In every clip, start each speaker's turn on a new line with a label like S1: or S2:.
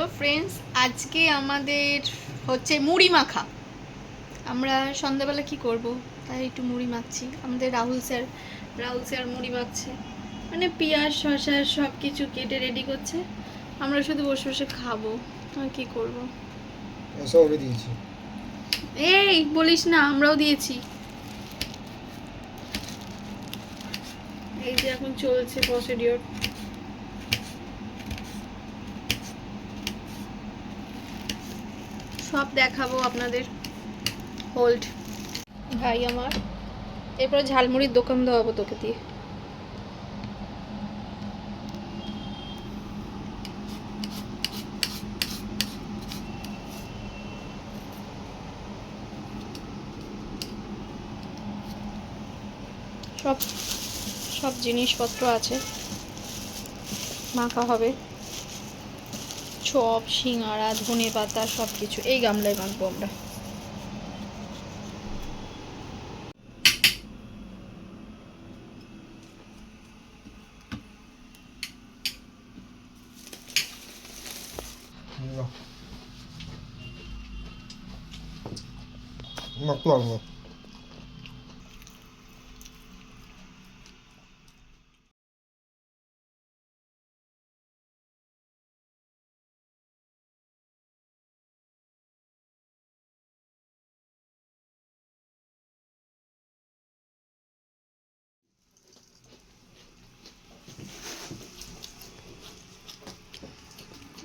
S1: Hello friends, আজকে আমাদের হচ্ছে মুড়ি মাখা। আমরা সন্ধ্যাবেলা কি করব, তাই একটু মুড়ি মাখছি। আমাদের রাহুল স্যার মুড়ি মাখছে, মানে পেঁয়াজ শসা সব কিছু কেটে রেডি করছে। আমরা শুধু বসে বসে খাবো, আর কি করব।
S2: সবই দিয়েছি।
S1: এই বলিস না, আমরাও দিয়েছি। এই যে এখন চলছে প্রসিডিওর। সব দেখাবো আপনাদের, হোল্ড ভাই আমার। এরপর ঝালমুড়ির দোকান দেওয়াবো তোকে দিয়ে। সব সব জিনিসপত্র আছে, মাখা হবে। চপ, সিঙ্গাড়া, ধনে পাতা সব কিছু এই গামলায় মাখবো আমরা।
S2: মাখতে পারবো।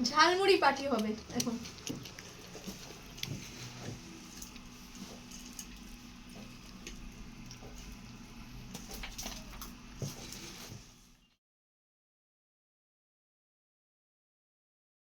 S1: ঝালমুড়ি পার্টি হবে এখন।